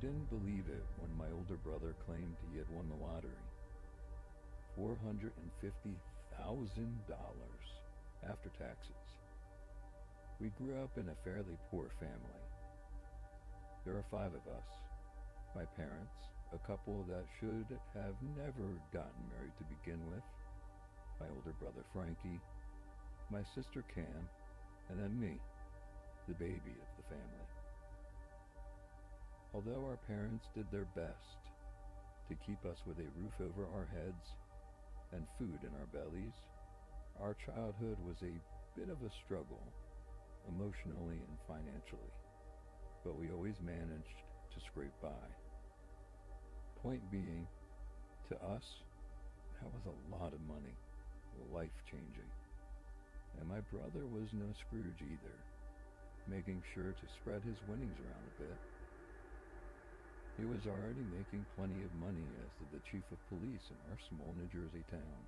didn't believe it when my older brother claimed he had won the lottery. $450,000 after taxes. We grew up in a fairly poor family. There are 5 of us. My parents, a couple that should have never gotten married to begin with, my older brother Frankie, my sister Cam, and then me, the baby of the family. Although our parents did their best to keep us with a roof over our heads and food in our bellies, our childhood was a bit of a struggle, emotionally and financially, but we always managed to scrape by. Point being, to us, that was a lot of money, life-changing. And my brother was no Scrooge either, making sure to spread his winnings around a bit. He was already making plenty of money as the chief of police in our small New Jersey town.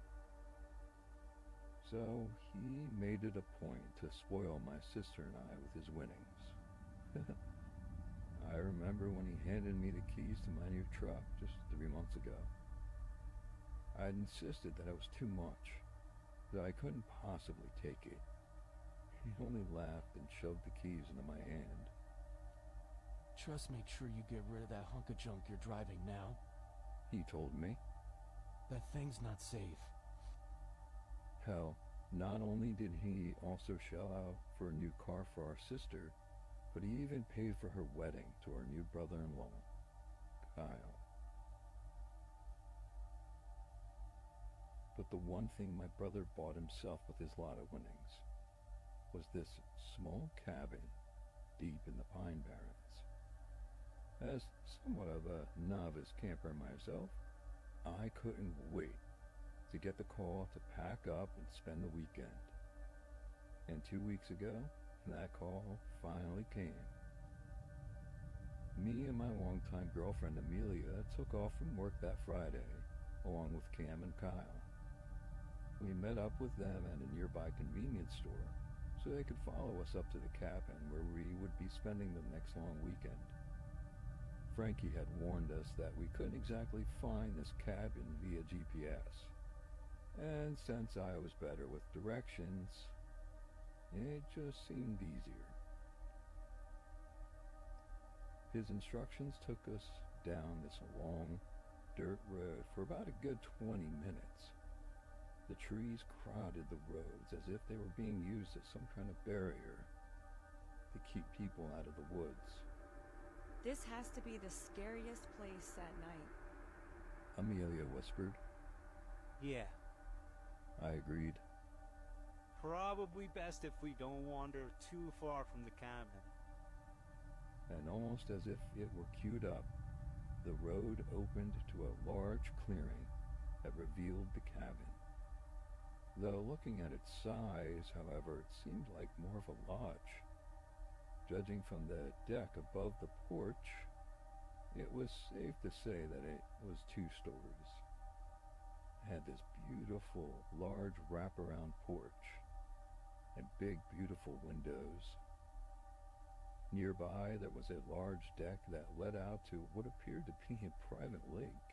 So he made it a point to spoil my sister and I with his winnings. I remember when he handed me the keys to my new truck just 3 months ago. I had insisted that it was too much, that I couldn't possibly take it. He only laughed and shoved the keys into my hand. Just make sure you get rid of that hunk of junk you're driving now, he told me. That thing's not safe. Hell, not only did he also shell out for a new car for our sister, but he even paid for her wedding to our new brother-in-law, Kyle. But the one thing my brother bought himself with his lotto winnings was this small cabin deep in the Pine Barrens. As somewhat of a novice camper myself, I couldn't wait to get the call to pack up and spend the weekend. And 2 weeks ago, that call finally came. Me and my longtime girlfriend Amelia took off from work that Friday, along with Cam and Kyle. We met up with them at a nearby convenience store so they could follow us up to the cabin where we would be spending the next long weekend. Frankie had warned us that we couldn't exactly find this cabin via GPS, and since I was better with directions, it just seemed easier. His instructions took us down this long dirt road for about a good 20 minutes. The trees crowded the roads as if they were being used as some kind of barrier to keep people out of the woods. This has to be the scariest place at night, Amelia whispered. Yeah. I agreed. Probably best if we don't wander too far from the cabin. And almost as if it were queued up, the road opened to a large clearing that revealed the cabin. Though looking at its size, however, it seemed like more of a lodge. Judging from the deck above the porch, it was safe to say that it was 2 stories. It had this beautiful, large wraparound porch and big, beautiful windows. Nearby, there was a large deck that led out to what appeared to be a private lake.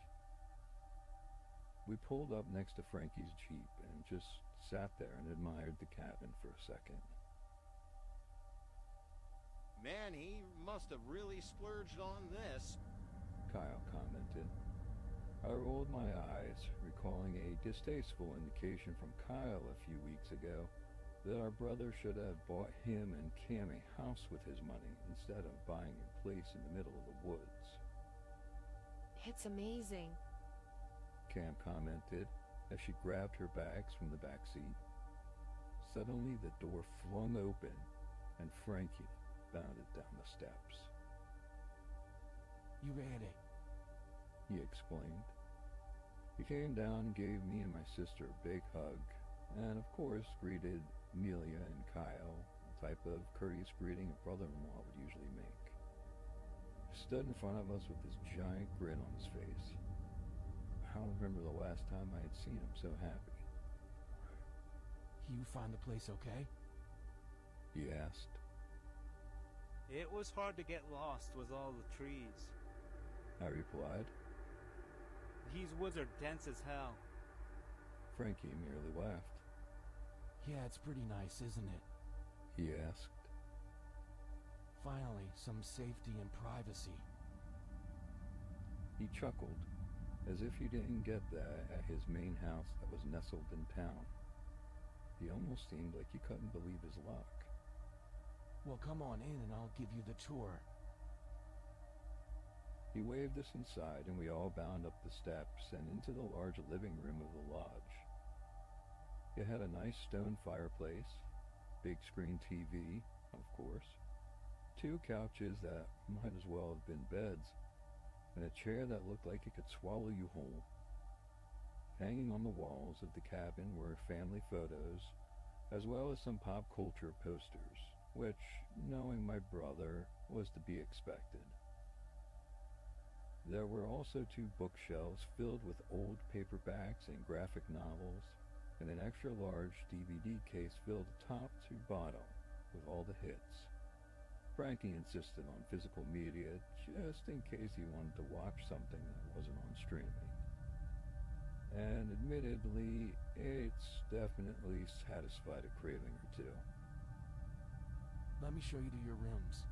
We pulled up next to Frankie's Jeep and just sat there and admired the cabin for a second. Man, he must have really splurged on this, Kyle commented. I rolled my eyes, recalling a distasteful indication from Kyle a few weeks ago that our brother should have bought him and Cam a house with his money instead of buying a place in the middle of the woods. It's amazing, Cam commented as she grabbed her bags from the back seat. Suddenly the door flung open and Frankie bounded down the steps. You ready? He exclaimed. He came down and gave me and my sister a big hug, and of course greeted Amelia and Kyle, the type of courteous greeting a brother-in-law would usually make. He stood in front of us with this giant grin on his face. I don't remember the last time I had seen him so happy. You find the place okay? He asked. It was hard to get lost with all the trees. I replied. These woods are dense as hell. Frankie merely laughed. Yeah, it's pretty nice, isn't it? He asked. Finally, some safety and privacy. He chuckled, as if he didn't get that at his main house that was nestled in town. He almost seemed like he couldn't believe his luck. Well, come on in and I'll give you the tour. He waved us inside, and we all bound up the steps and into the large living room of the lodge. It had a nice stone fireplace, big screen TV, of course, 2 couches that might as well have been beds, and a chair that looked like it could swallow you whole. Hanging on the walls of the cabin were family photos, as well as some pop culture posters, which, knowing my brother, was to be expected. There were also 2 bookshelves filled with old paperbacks and graphic novels, and an extra large DVD case filled top to bottom with all the hits. Frankie insisted on physical media just in case he wanted to watch something that wasn't on streaming. And admittedly, it's definitely satisfied a craving or 2. Let me show you to your rooms.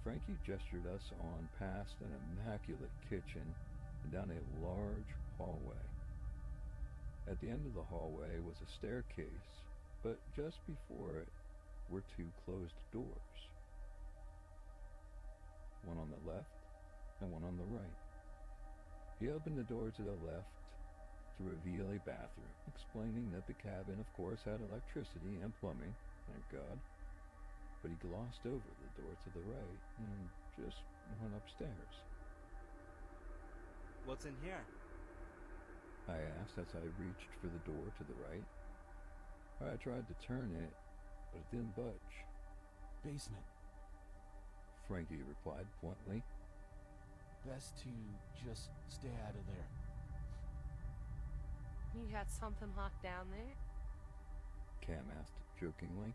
Frankie gestured us on past an immaculate kitchen and down a large hallway. At the end of the hallway was a staircase, but just before it were 2 closed doors. One on the left and one on the right. He opened the door to the left to reveal a bathroom, explaining that the cabin, of course, had electricity and plumbing, thank God. But he glossed over the door to the right and just went upstairs. What's in here? I asked as I reached for the door to the right. I tried to turn it, but it didn't budge. Basement. Frankie replied bluntly. Best to just stay out of there. You got something locked down there? Cam asked jokingly.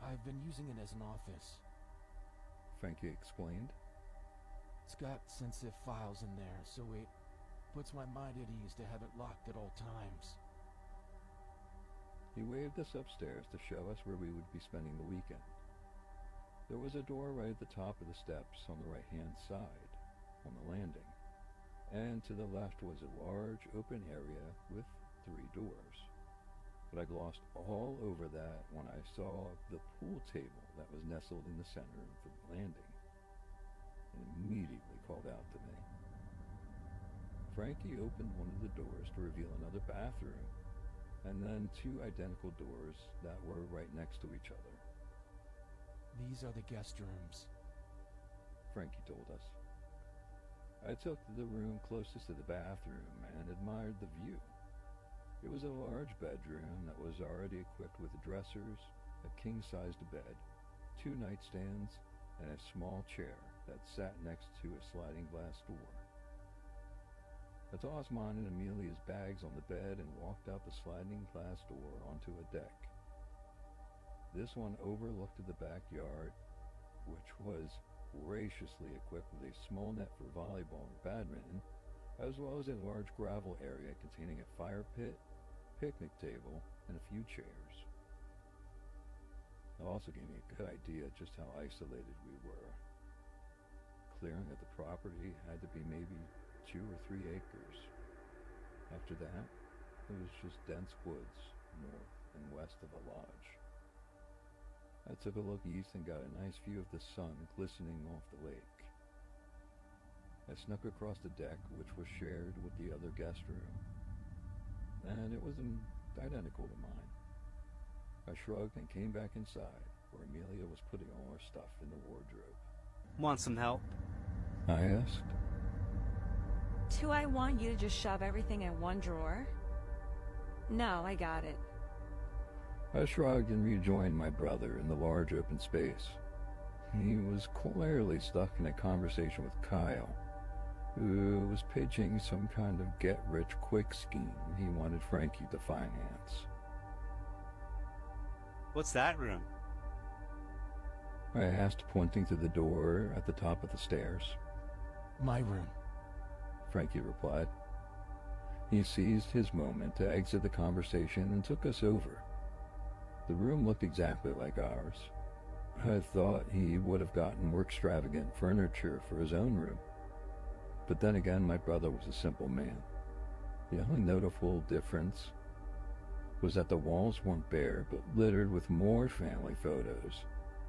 I've been using it as an office. Frankie explained. It's got sensitive files in there, so it puts my mind at ease to have it locked at all times. He waved us upstairs to show us where we would be spending the weekend. There was a door right at the top of the steps on the right-hand side, on the landing, and to the left was a large open area with 3 doors. But I glossed all over that when I saw the pool table that was nestled in the center of the landing, and immediately called out to me. Frankie opened one of the doors to reveal another bathroom, and then 2 identical doors that were right next to each other. These are the guest rooms. Frankie told us. I took the room closest to the bathroom and admired the view. It was a large bedroom that was already equipped with dressers, a king-sized bed, 2 nightstands, and a small chair that sat next to a sliding glass door. I tossed mine and Amelia's bags on the bed and walked out the sliding glass door onto a deck. This one overlooked the backyard, which was graciously equipped with a small net for volleyball and badminton, as well as a large gravel area containing a fire pit, picnic table, and a few chairs. It also gave me a good idea just how isolated we were. Clearing of the property had to be maybe 2 or 3 acres. After that, it was just dense woods north and west of the lodge. I took a look east and got a nice view of the sun glistening off the lake. I snuck across the deck, which was shared with the other guest room, and it was identical to mine. I shrugged and came back inside, where Amelia was putting all her stuff in the wardrobe. Want some help? I asked. Do I want you to just shove everything in one drawer? No, I got it. I shrugged and rejoined my brother in the large open space. He was clearly stuck in a conversation with Kyle, who was pitching some kind of get-rich-quick scheme he wanted Frankie to finance. What's that room? I asked, pointing to the door at the top of the stairs. My room. Frankie replied. He seized his moment to exit the conversation and took us over. The room looked exactly like ours. I thought he would have gotten more extravagant furniture for his own room. But then again, my brother was a simple man. The only notable difference was that the walls weren't bare, but littered with more family photos,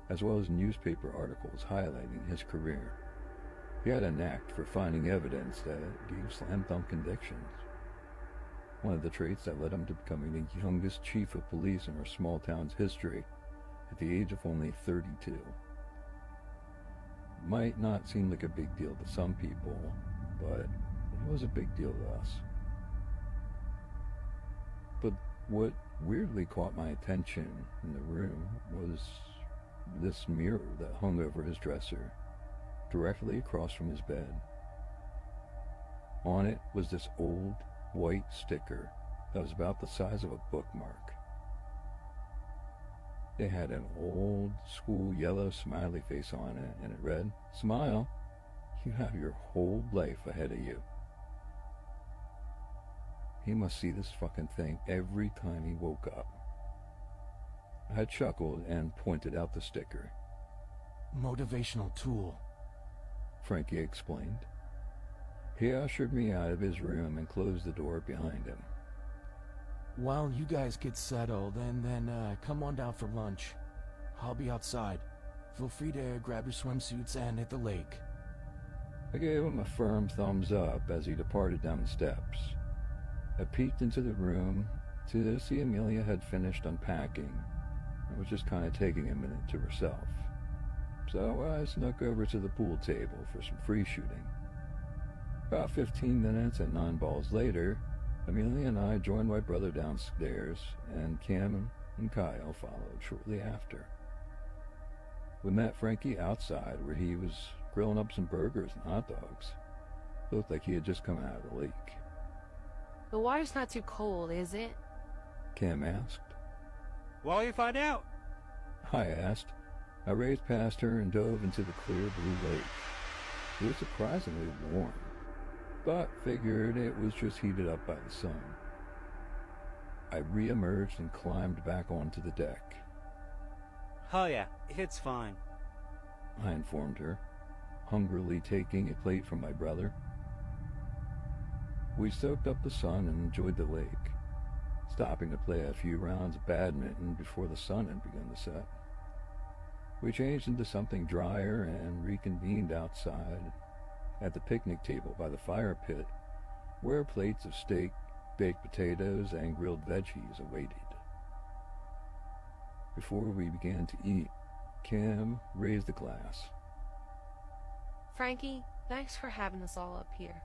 as well as newspaper articles highlighting his career. He had a knack for finding evidence that gave slam-dunk convictions. One of the traits that led him to becoming the youngest chief of police in our small town's history at the age of only 32. Might not seem like a big deal to some people, but it was a big deal to us. But what weirdly caught my attention in the room was this mirror that hung over his dresser, directly across from his bed. On it was this old white sticker that was about the size of a bookmark. It had an old school yellow smiley face on it, and it read, "Smile, you have your whole life ahead of you." He must see this fucking thing every time he woke up. I chuckled and pointed out the sticker. Motivational tool. Frankie explained. He ushered me out of his room and closed the door behind him. While you guys get settled, and then come on down for lunch. I'll be outside. Feel free to grab your swimsuits and hit the lake. I gave him a firm thumbs up as he departed down the steps. I peeked into the room to see Amelia had finished unpacking and was just kind of taking a minute to herself. So I snuck over to the pool table for some free shooting. About 15 minutes and 9 balls later, Amelia and I joined my brother downstairs, and Cam and Kyle followed shortly after. We met Frankie outside where he was grilling up some burgers and hot dogs. Looked like he had just come out of the lake. The water's not too cold, is it? Cam asked. Well, you find out. I asked. I raced past her and dove into the clear blue lake. It was surprisingly warm, but figured it was just heated up by the sun. I re-emerged and climbed back onto the deck. Oh yeah, it's fine. I informed her, hungrily taking a plate from my brother. We soaked up the sun and enjoyed the lake, stopping to play a few rounds of badminton before the sun had begun to set. We changed into something drier and reconvened outside at the picnic table by the fire pit, where plates of steak, baked potatoes, and grilled veggies awaited. Before we began to eat, Cam raised a glass. Frankie, thanks for having us all up here.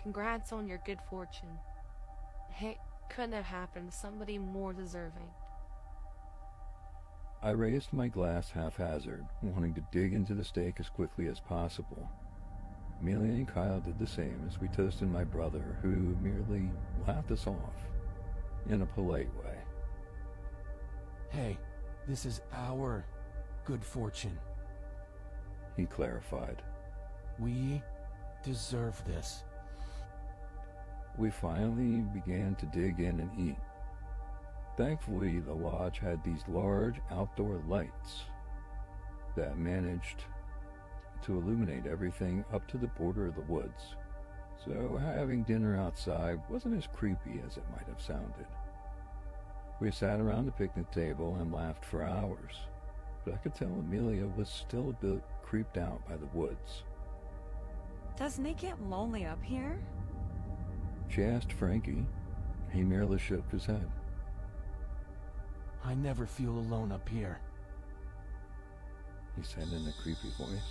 Congrats on your good fortune. It couldn't have happened to somebody more deserving. I raised my glass haphazard, wanting to dig into the steak as quickly as possible. Amelia and Kyle did the same as we toasted my brother, who merely laughed us off in a polite way. Hey, this is our good fortune. He clarified. We deserve this. We finally began to dig in and eat. Thankfully, the lodge had these large outdoor lights that managed to illuminate everything up to the border of the woods, so having dinner outside wasn't as creepy as it might have sounded. We sat around the picnic table and laughed for hours, but I could tell Amelia was still a bit creeped out by the woods. Doesn't it get lonely up here? She asked Frankie. He merely shook his head. I never feel alone up here. He said in a creepy voice,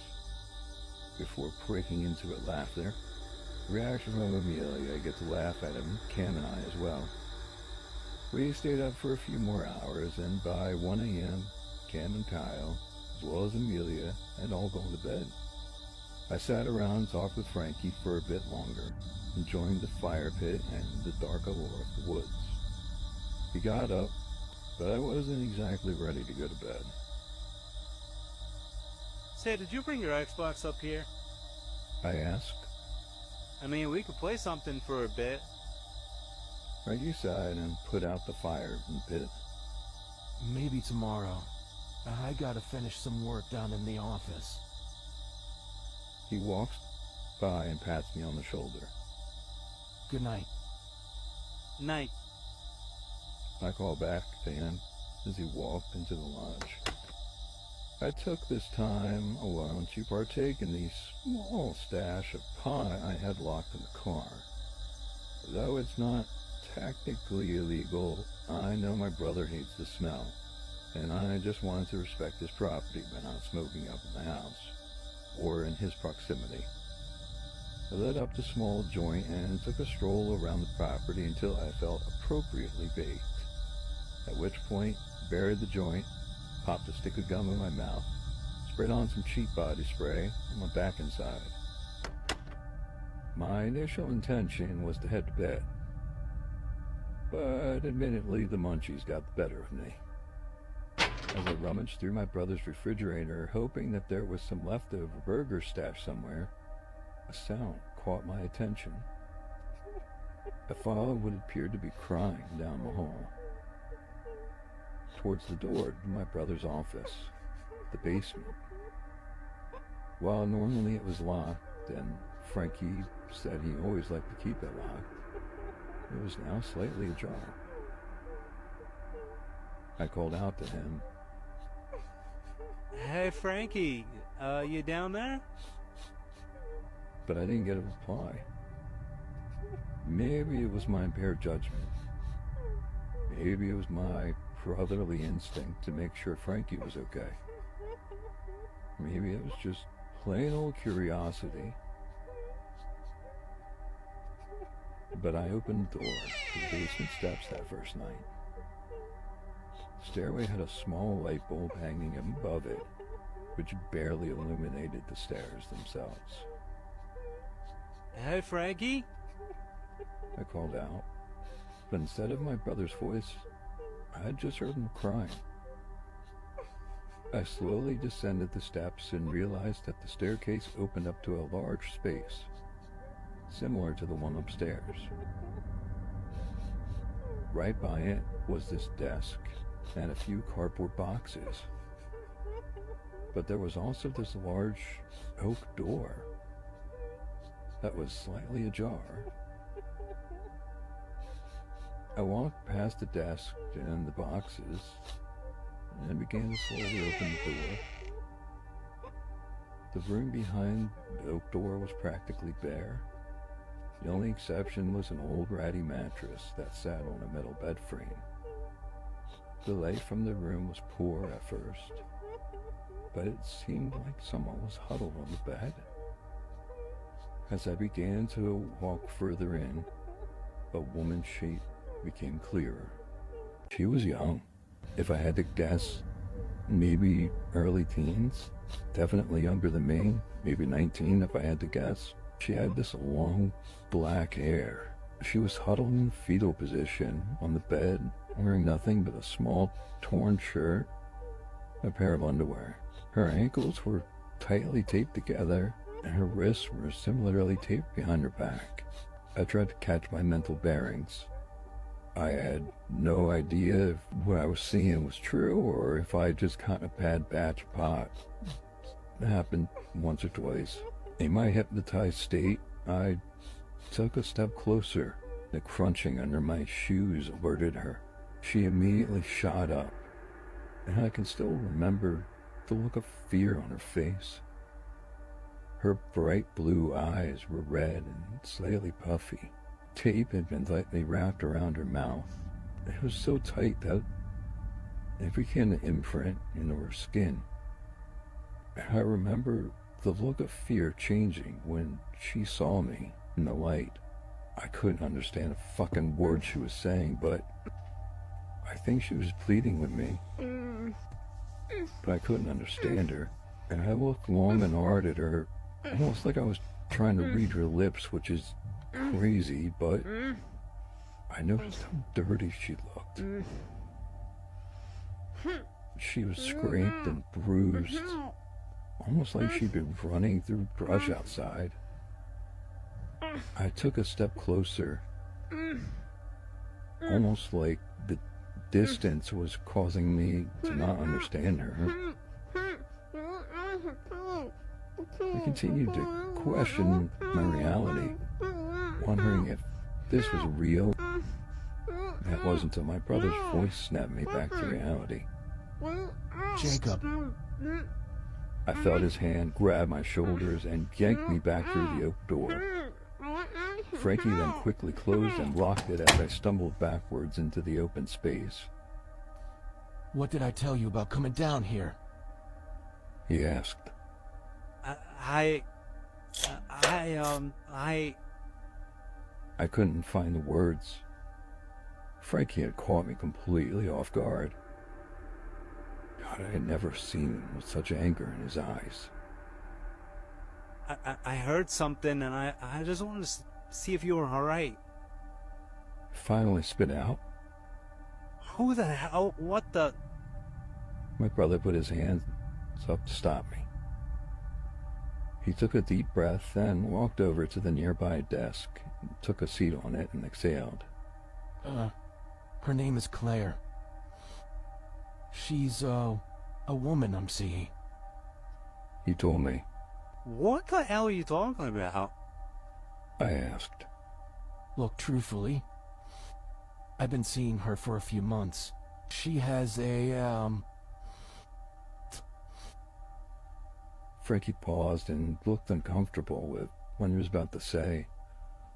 before breaking into a laugh there. The reaction from Amelia, I get to laugh at him, Cam and I as well. We stayed up for a few more hours, and by 1 a.m., Cam and Kyle, as well as Amelia, had all gone to bed. I sat around and talked with Frankie for a bit longer, enjoying the fire pit and the dark allure of the woods. He got up, but I wasn't exactly ready to go to bed. Say, did you bring your Xbox up here? I asked. I mean, we could play something for a bit. Frankie sighed and put out the fire in the pit. Maybe tomorrow. I gotta finish some work down in the office. He walks by and pats me on the shoulder. Good night. Night. I call back to him as he walked into the lodge. I took this time alone to partake in the small stash of pie I had locked in the car. Though it's not technically illegal, I know my brother hates the smell, and I just wanted to respect his property by not smoking up in the house, or in his proximity. I lit up the small joint and took a stroll around the property until I felt appropriately baked, at which point buried the joint, popped a stick of gum in my mouth, sprayed on some cheap body spray, and went back inside. My initial intention was to head to bed, but admittedly the munchies got the better of me. As I rummaged through my brother's refrigerator, hoping that there was some leftover burger stashed somewhere, a sound caught my attention. I followed what appeared to be crying down the hall, towards the door to my brother's office, the basement. While normally it was locked, and Frankie said he always liked to keep it locked, it was now slightly ajar. I called out to him. Hey, Frankie, you down there? But I didn't get a reply. Maybe it was my impaired judgment. Maybe it was my brotherly instinct to make sure Frankie was okay. Maybe it was just plain old curiosity. But I opened the door to the basement steps that first night. The stairway had a small light bulb hanging above it, which barely illuminated the stairs themselves. Hey, Frankie? I called out, but instead of my brother's voice, I had just heard him crying. I slowly descended the steps and realized that the staircase opened up to a large space, similar to the one upstairs. Right by it was this desk and a few cardboard boxes. But there was also this large oak door that was slightly ajar. I walked past the desk and the boxes and began to slowly open the door. The room behind the oak door was practically bare. The only exception was an old ratty mattress that sat on a metal bed frame. The light from the room was poor at first, but it seemed like someone was huddled on the bed. As I began to walk further in, a woman's shape became clearer. She was young. If I had to guess, maybe early teens. Definitely younger than me, maybe 19 if I had to guess. She had this long black hair. She was huddled in a fetal position on the bed, wearing nothing but a small torn shirt, a pair of underwear. Her ankles were tightly taped together, and her wrists were similarly taped behind her back. I tried to catch my mental bearings. I had no idea if what I was seeing was true or if I had just gotten a bad batch of pot. It happened once or twice. In my hypnotized state, I took a step closer. The crunching under my shoes alerted her. She immediately shot up, and I can still remember the look of fear on her face. Her bright blue eyes were red and slightly puffy. Tape had been tightly wrapped around her mouth. It was so tight that it became an imprint into her skin. I remember the look of fear changing when she saw me in the light. I couldn't understand a fucking word she was saying, but I think she was pleading with me. But I couldn't understand her, and I looked long and hard at her, almost like I was trying to read her lips, which is crazy, but I noticed how dirty she looked. She was scraped and bruised, almost like she'd been running through brush outside. I took a step closer, almost like the distance was causing me to not understand her. I continued to question my reality, wondering if this was real. That wasn't until my brother's voice snapped me back to reality. Jacob. I felt his hand grab my shoulders and yank me back through the oak door. Frankie then quickly closed and locked it as I stumbled backwards into the open space. What did I tell you about coming down here? He asked. I couldn't find the words. Frankie had caught me completely off guard. God, I had never seen him with such anger in his eyes. I heard something, and I just wanted to see if you were all right. Finally spit out. Who the hell? What the? My brother put his hands up to stop me. He took a deep breath, then walked over to the nearby desk, took a seat on it, and exhaled. Her name is Claire. She's, a woman I'm seeing. He told me. What the hell are you talking about? I asked. Look, truthfully, I've been seeing her for a few months. She has a, Frankie paused and looked uncomfortable with what he was about to say,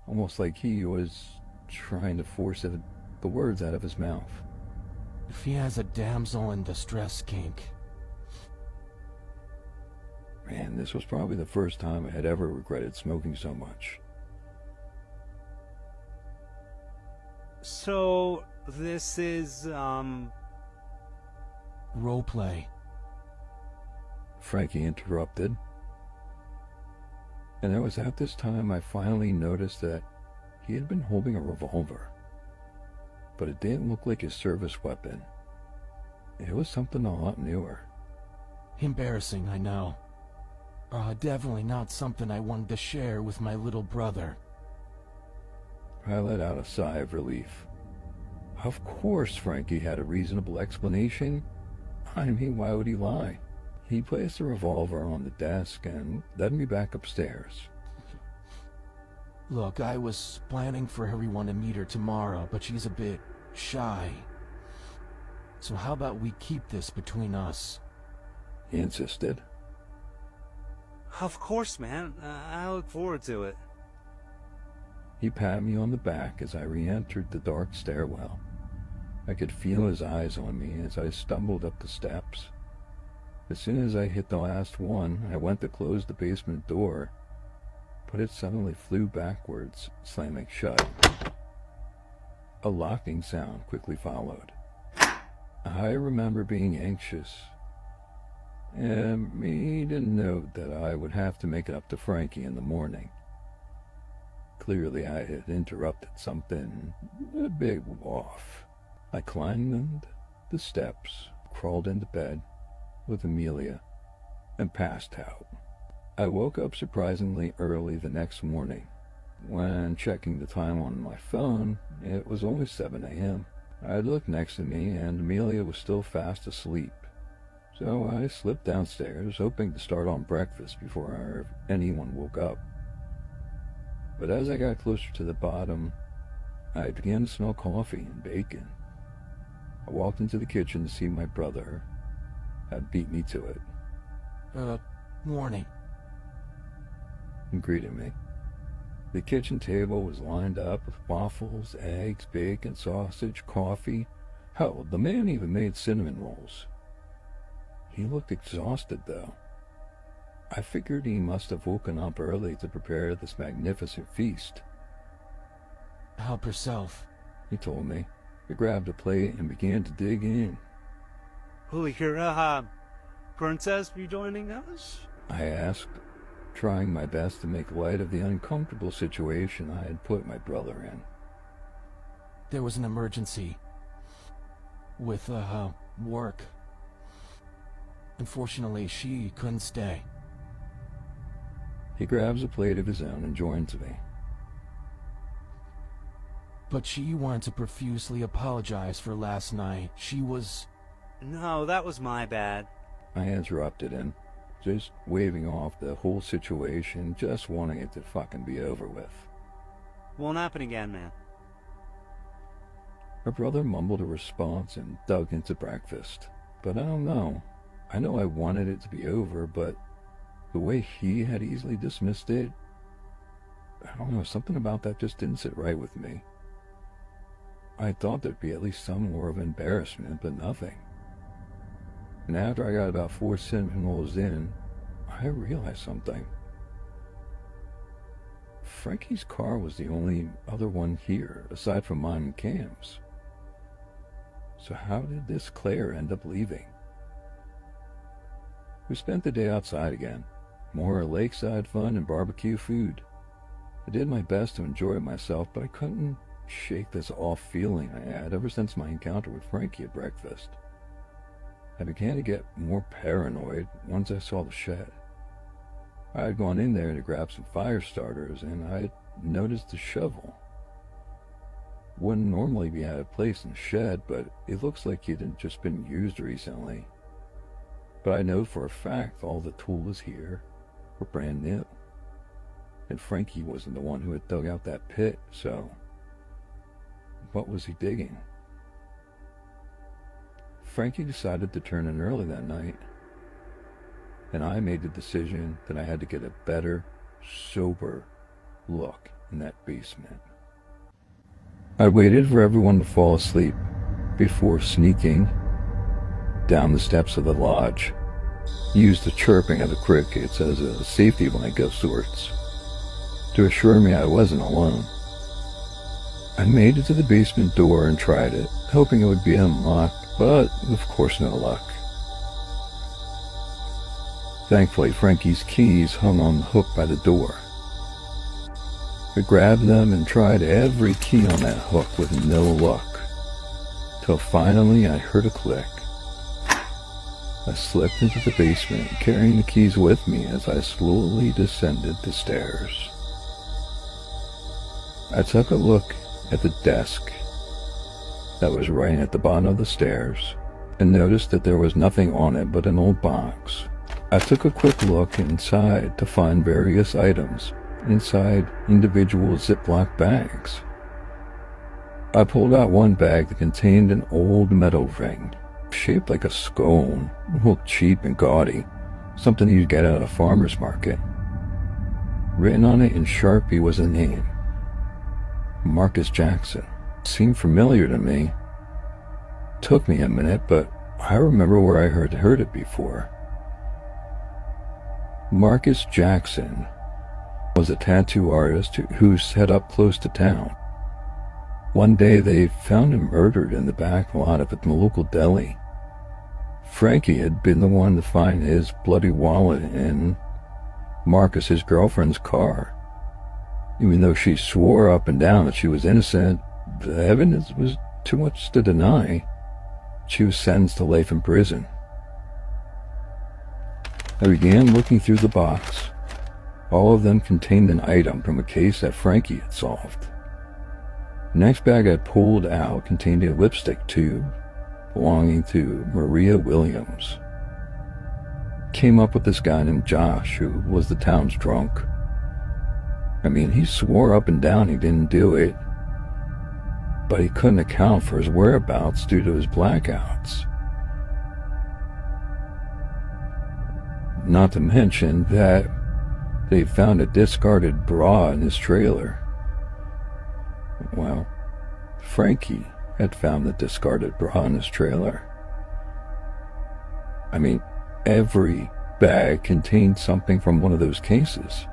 almost like he was trying to force the words out of his mouth. She has a damsel in distress kink. Man, this was probably the first time I had ever regretted smoking so much. So, this is, Roleplay. Frankie interrupted. And it was at this time I finally noticed that he had been holding a revolver. But it didn't look like his service weapon. It was something a lot newer. Embarrassing, I know. Definitely not something I wanted to share with my little brother. I let out a sigh of relief. Of course Frankie had a reasonable explanation. I mean, why would he lie? He placed the revolver on the desk and led me back upstairs. Look, I was planning for everyone to meet her tomorrow, but she's a bit shy. So how about we keep this between us? He insisted. Of course, man. I look forward to it. He patted me on the back as I re-entered the dark stairwell. I could feel his eyes on me as I stumbled up the steps. As soon as I hit the last one, I went to close the basement door, but it suddenly flew backwards, slamming shut. A locking sound quickly followed. I remember being anxious, and made a note that I would have to make it up to Frankie in the morning. Clearly I had interrupted something a bit off. I climbed the steps, crawled into bed with Amelia, and passed out. I woke up surprisingly early the next morning. When checking the time on my phone, it was only 7 a.m. I looked next to me and Amelia was still fast asleep. So I slipped downstairs, hoping to start on breakfast before anyone woke up. But as I got closer to the bottom, I began to smell coffee and bacon. I walked into the kitchen to see my brother had beat me to it. Morning. And greeted me. The kitchen table was lined up with waffles, eggs, bacon, sausage, coffee. Hell, the man even made cinnamon rolls. He looked exhausted, though. I figured he must have woken up early to prepare this magnificent feast. Help herself, he told me. He grabbed a plate and began to dig in. Who, your, princess be joining us? I asked, trying my best to make light of the uncomfortable situation I had put my brother in. There was an emergency with, work. Unfortunately, she couldn't stay. He grabs a plate of his own and joins me. but she wanted to profusely apologize for last night. She was... No, that was my bad. I interrupted him, just waving off the whole situation, just wanting it to fucking be over with. Won't happen again, man. Her brother mumbled a response and dug into breakfast. But I don't know. I know I wanted it to be over, but the way he had easily dismissed it, I don't know, something about that just didn't sit right with me. I thought there'd be at least some more of embarrassment, but nothing. And after I got about 4 cinnamon rolls in, I realized something. Frankie's car was the only other one here, aside from mine and Cam's. So how did this Claire end up leaving? We spent the day outside again. More lakeside fun and barbecue food. I did my best to enjoy myself, but I couldn't shake this off feeling I had ever since my encounter with Frankie at breakfast. I began to get more paranoid once I saw the shed. I had gone in there to grab some fire starters, and I had noticed the shovel. Wouldn't normally be out of place in the shed, but it looks like it had just been used recently. But I know for a fact all the tools here were brand new. And Frankie wasn't the one who had dug out that pit, so what was he digging? Frankie decided to turn in early that night, and I made the decision that I had to get a better, sober look in that basement. I waited for everyone to fall asleep before sneaking down the steps of the lodge, used the chirping of the crickets as a safety blanket of sorts to assure me I wasn't alone. I made it to the basement door and tried it, hoping it would be unlocked, but of course no luck. Thankfully, Frankie's keys hung on the hook by the door. I grabbed them and tried every key on that hook with no luck, till finally I heard a click. I slipped into the basement, carrying the keys with me as I slowly descended the stairs. I took a look at the desk that was right at the bottom of the stairs and noticed that there was nothing on it but an old box. I took a quick look inside to find various items inside individual Ziploc bags. I pulled out one bag that contained an old metal ring, shaped like a scone, looked cheap and gaudy, something you'd get at a farmer's market. Written on it in Sharpie was a name, Marcus Jackson. Seemed familiar to me. Took me a minute, but I remember where I heard it before. Marcus Jackson was a tattoo artist who set up close to town. One day they found him murdered in the back lot of a local deli. Frankie had been the one to find his bloody wallet in Marcus's girlfriend's car. Even though she swore up and down that she was innocent, the evidence was too much to deny. She was sentenced to life in prison. I began looking through the box. All of them contained an item from a case that Frankie had solved. The next bag I pulled out contained a lipstick tube belonging to Maria Williams. Came up with this guy named Josh, who was the town's drunk. I mean, he swore up and down he didn't do it, but he couldn't account for his whereabouts due to his blackouts. Not to mention that they found a discarded bra in his trailer. Well, Frankie had found the discarded bra in his trailer. I mean, every bag contained something from one of those cases.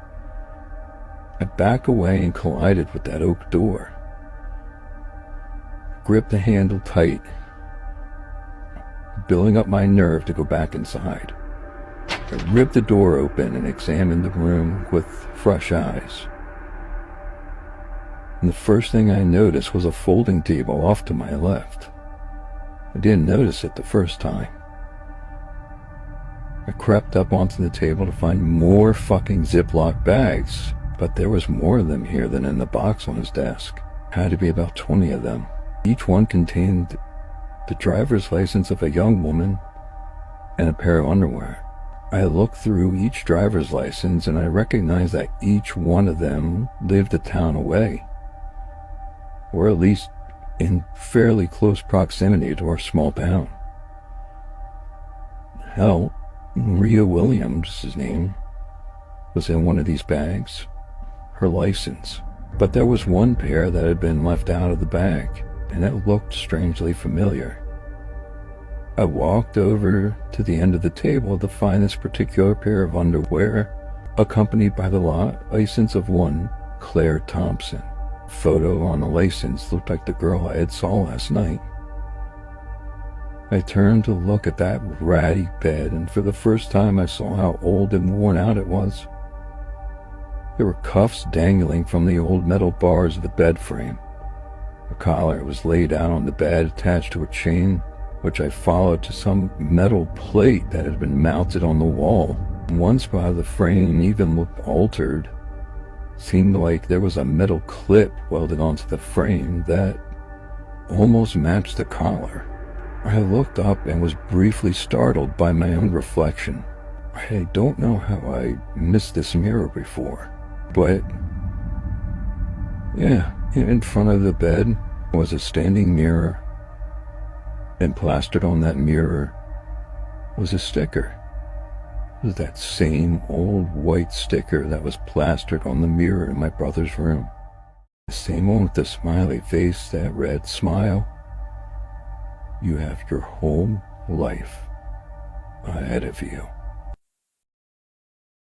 I backed away and collided with that oak door. Gripped the handle tight, building up my nerve to go back inside. I ripped the door open and examined the room with fresh eyes. And the first thing I noticed was a folding table off to my left. I didn't notice it the first time. I crept up onto the table to find more fucking Ziploc bags, but there was more of them here than in the box on his desk. Had to be about 20 of them. Each one contained the driver's license of a young woman and a pair of underwear. I looked through each driver's license and I recognized that each one of them lived a town away, or at least in fairly close proximity to our small town. Hell, Maria Williams, his name, was in one of these bags, her license. But there was one pair that had been left out of the bag, and it looked strangely familiar. I walked over to the end of the table to find this particular pair of underwear, accompanied by the license of one Claire Thompson. Photo on the license looked like the girl I had saw last night. I turned to look at that ratty bed, and for the first time I saw how old and worn out it was. There were cuffs dangling from the old metal bars of the bed frame. A collar was laid out on the bed attached to a chain, which I followed to some metal plate that had been mounted on the wall. One spot of the frame even looked altered. Seemed like there was a metal clip welded onto the frame that almost matched the collar. I looked up and was briefly startled by my own reflection. I don't know how I missed this mirror before, but yeah, in front of the bed was a standing mirror, and plastered on that mirror was a sticker. It was that same old white sticker that was plastered on the mirror in my brother's room. The same one with the smiley face that read, "Smile. You have your whole life ahead of you."